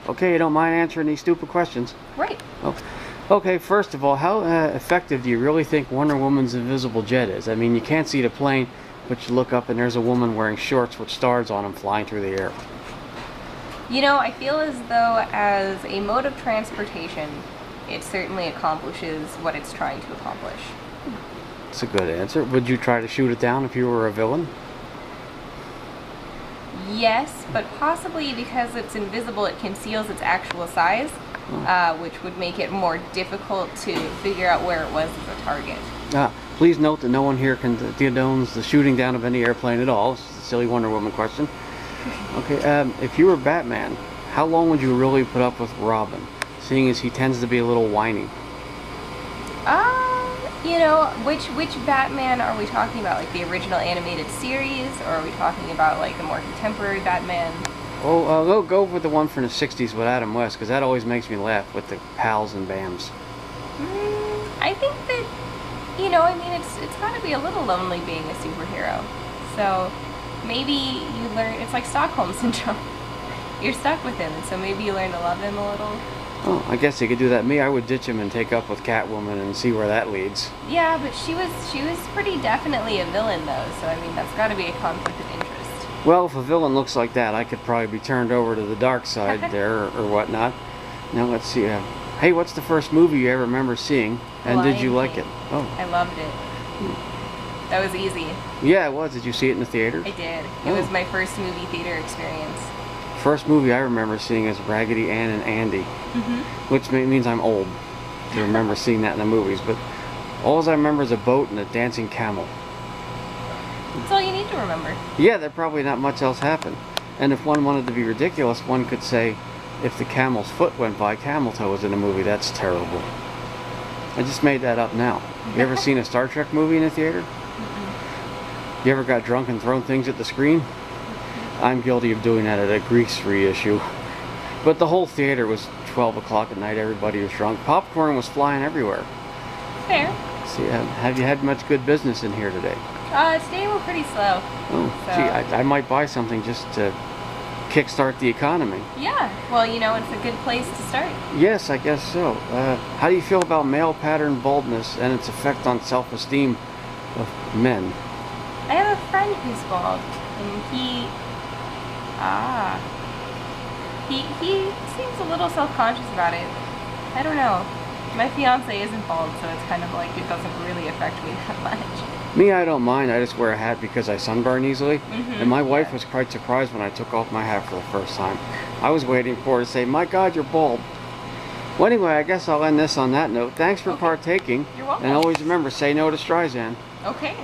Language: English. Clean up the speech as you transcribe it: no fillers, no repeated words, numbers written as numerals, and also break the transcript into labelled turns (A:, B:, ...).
A: Okay, you don't mind answering these stupid questions?
B: Right.
A: Oh. Okay, first of all, how effective do you really think Wonder Woman's invisible jet is? I mean, you can't see the plane, but you look up and there's a woman wearing shorts with stars on them flying through the air.
B: You know, I feel as though as a mode of transportation, it certainly accomplishes what it's trying to accomplish.
A: That's a good answer. Would you try to shoot it down if you were a villain?
B: Yes, but possibly because it's invisible, it conceals its actual size, which would make it more difficult to figure out where it was as a target.
A: Please note that no one here condones the shooting down of any airplane at all. It's a silly Wonder Woman question. Okay, if you were Batman, how long would you really put up with Robin, seeing as he tends to be a little whiny?
B: You know, which Batman are we talking about? Like the original animated series, or are we talking about like the more contemporary Batman?
A: Oh, go with the one from the 60s with Adam West, because that always makes me laugh with the pals and bams.
B: I think that, you know, I mean, it's got to be a little lonely being a superhero. So maybe you learn, it's like Stockholm Syndrome. You're stuck with him, and so maybe you learn to love him a little.
A: Oh, I guess you could do that. Me, I would ditch him and take up with Catwoman and see where that leads.
B: Yeah, but she was pretty definitely a villain though, so I mean that's got to be a conflict of interest.
A: Well, if a villain looks like that, I could probably be turned over to the dark side there or whatnot. Now let's see. Hey, what's the first movie you ever remember seeing, and did you like it? Oh,
B: I loved it. That was easy.
A: Yeah, it was. Did you see it in the theater?
B: I did. It was my first movie theater experience.
A: First movie I remember seeing is Raggedy Ann and Andy, which means I'm old to remember seeing that in the movies. But all I remember is a boat and a dancing camel.
B: That's all you need to remember.
A: Yeah, there probably not much else happened. And if one wanted to be ridiculous, one could say, if the camel's foot went by, camel toe was in the movie. That's terrible. I just made that up now. You ever seen a Star Trek movie in the theater? You ever got drunk and thrown things at the screen? I'm guilty of doing that at a Grease reissue. But the whole theater was 12 o'clock at night. Everybody was drunk. Popcorn was flying everywhere.
B: Fair.
A: See, have you had much good business in here today?
B: Today we're pretty slow.
A: Oh,
B: so.
A: Gee, I might buy something just to kickstart the economy.
B: Yeah, well, you know, it's a good place to start.
A: Yes, I guess so. How do you feel about male pattern baldness and its effect on self-esteem of men?
B: I have a friend who's bald, and he seems a little self-conscious about it. I don't know. My fiance isn't bald, so it's kind of like it doesn't really affect me that much.
A: Me, I don't mind. I just wear a hat because I sunburn easily. And my wife was quite surprised when I took off my hat for the first time. I was waiting for her to say, "My God, you're bald." Well, anyway, I guess I'll end this on that note. Thanks for partaking.
B: You're welcome.
A: And always remember, say no to Streisand.
B: Okay.